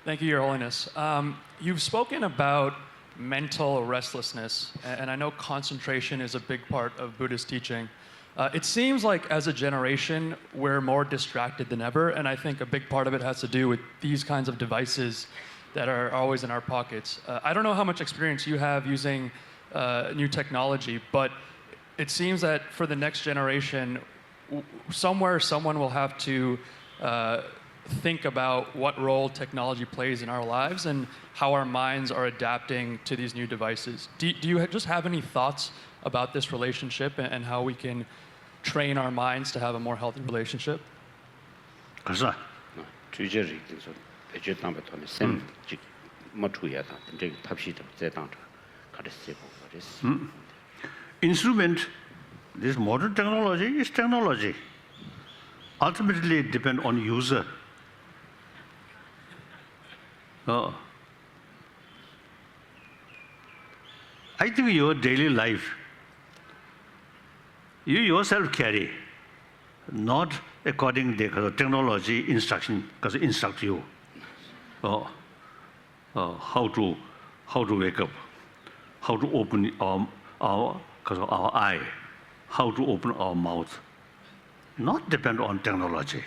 Thank you, Your Holiness. You've spoken about mental restlessness, and I know concentration is a big part of Buddhist teaching. It seems like as a generation, we're more distracted than ever, and I think a big part of it has to do with these kinds of devices that are always in our pockets. I don't know how much experience you have using new technology, but it seems that for the next generation, somewhere someone will have to think about what role technology plays in our lives and how our minds are adapting to these new devices. Do you just have any thoughts about this relationship and how we can train our minds to have a more healthy relationship? 그래서 instrument, this modern technology is technology. Ultimately, it depends on user. I think your daily life, you yourself carry, not according to the technology instruction, because it instructs you how to wake up, how to open our eye, how to open our mouth. Not depend on technology.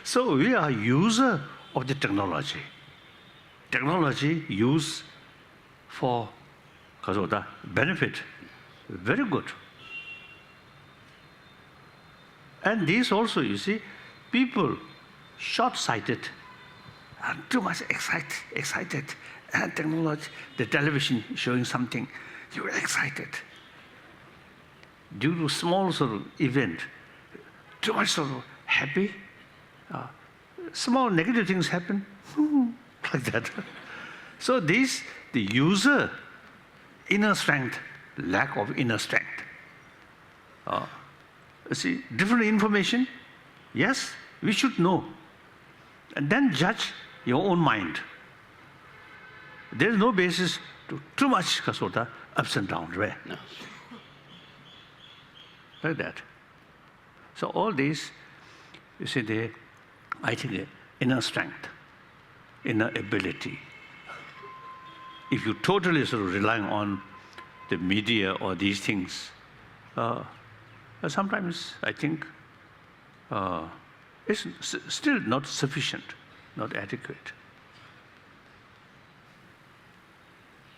So we are user of the technology. Technology used for benefit, very good. And this also, you see, people short-sighted and too much excited. And technology, the television showing something, you're excited. Due to small sort of event, too much sort of happy, small negative things happen, like that. So the user, inner strength, lack of inner strength. See, different information, yes, we should know. And then judge your own mind. There is no basis to too much ups and downs, right? No. Like that. So all these, you see, I think inner strength, inner ability. If you totally sort of relying on the media or these things, sometimes I think it's still not sufficient, not adequate.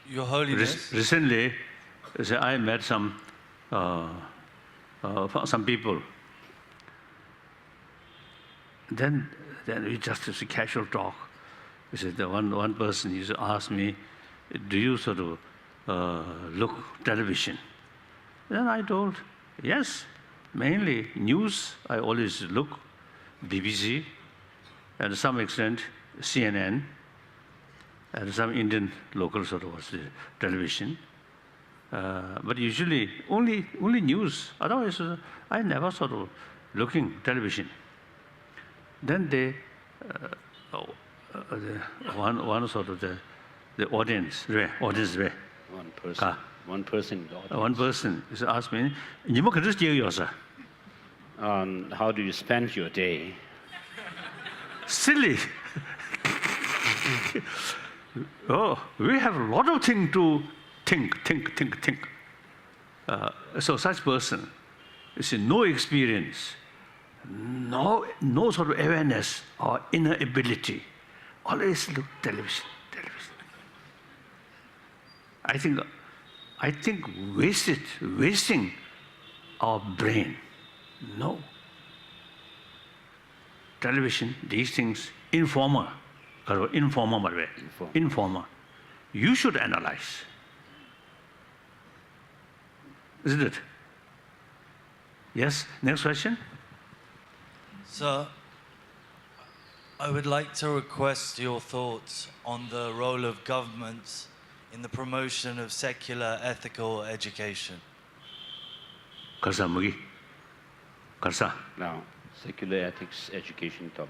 Your Holiness. Recently, I met some people. Then we just a casual talk. He said, one person used to ask me, do you sort of look television? Then I told, yes, mainly news. I always look BBC, and to some extent CNN, and some Indian local sort of television. But usually only news. Otherwise, I never sort of looking television. Then one sort of the audience, One person. one person is asked me, how do you spend your day? Silly. We have a lot of things to think. So such person, you see, no experience, no sort of awareness or inner ability, always look television. I think wasting our brain. No. Television, these things, informer. You should analyze. Isn't it? Yes, next question. Sir, I would like to request your thoughts on the role of governments in the promotion of secular ethical education. Now, secular ethics education talk.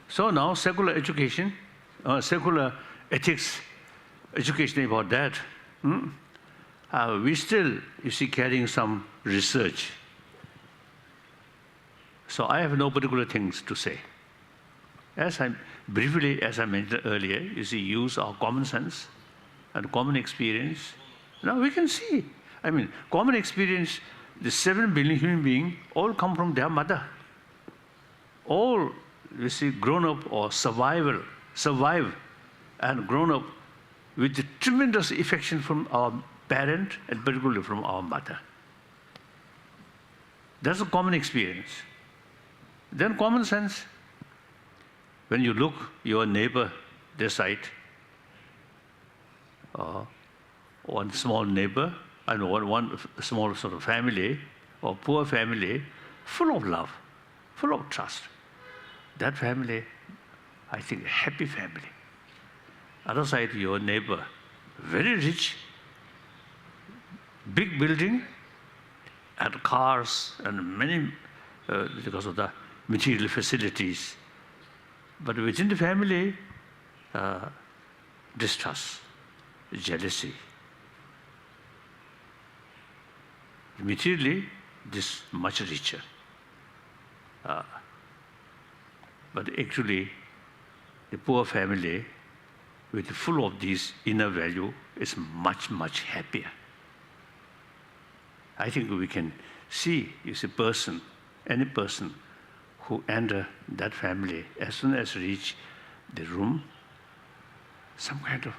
So now secular education, secular ethics education about that. We still, you see, carrying some research. So I have no particular things to say. As I mentioned earlier, you see, use our common sense and common experience. Now we can see. I mean, common experience, the 7 billion human beings all come from their mother. All, you see, grown up or survive and grown up with the tremendous affection from our parent and particularly from our mother. That's a common experience. Then common sense. When you look your neighbor, this side, one small neighbor, and one small sort of family or poor family, full of love, full of trust. That family, I think, a happy family. Other side, your neighbor, very rich, big building, and cars, and many, because of the material facilities. But within the family, distrust, jealousy. Materially, this much richer. But actually, the poor family, with full of these inner value, is much, much happier. I think we can see, is a person, any person who enter that family, as soon as reach the room, some kind of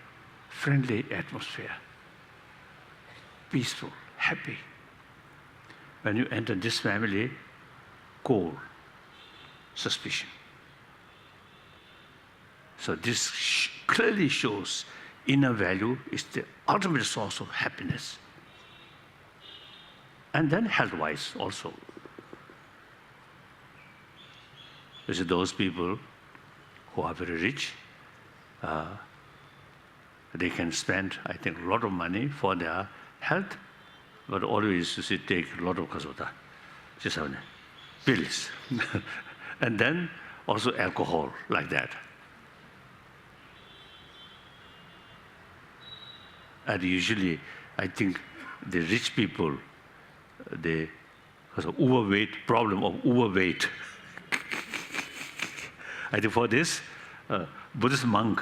friendly atmosphere, peaceful, happy. When you enter this family, cold, suspicion. So this clearly shows inner value is the ultimate source of happiness. And then health-wise also. You see, those people who are very rich, they can spend, I think, a lot of money for their health, but always, you see, take a lot of pills. And then also alcohol, like that. And usually, I think the rich people, they have an overweight, problem of overweight. I think for this, Buddhist monk,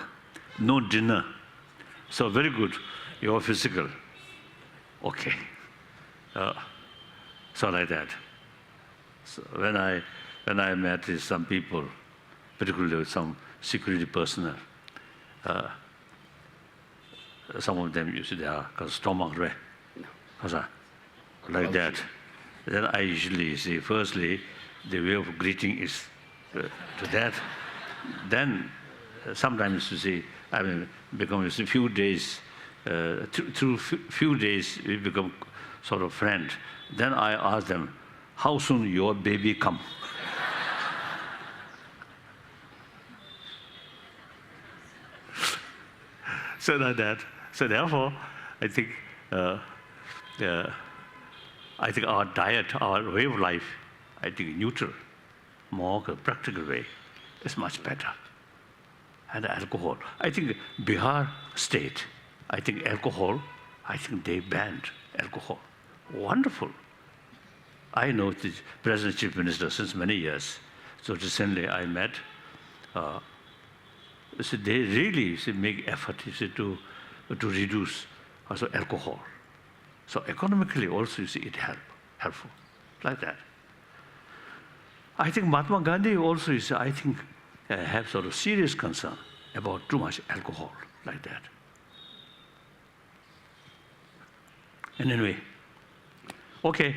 no dinner. So very good, you're physical. Okay. So like that. So when I met some people, particularly some security personnel, some of them, you see, they are stomach, right? Like that. Then I usually see, firstly, the way of greeting is to that. Then sometimes, you see, I mean, become a few days, through few days, we become sort of friend. Then I ask them, how soon your baby come? So like that. So therefore, I think our diet, our way of life, I think neutral, more practical way, is much better. And alcohol. I think Bihar state, I think alcohol, I think they banned alcohol. Wonderful. I know the President Chief Minister since many years. So recently I met, so they really make effort to reduce also alcohol. So economically also, you see, it helpful, like that. I think Mahatma Gandhi also is, I think, have sort of serious concern about too much alcohol, like that. And anyway, okay.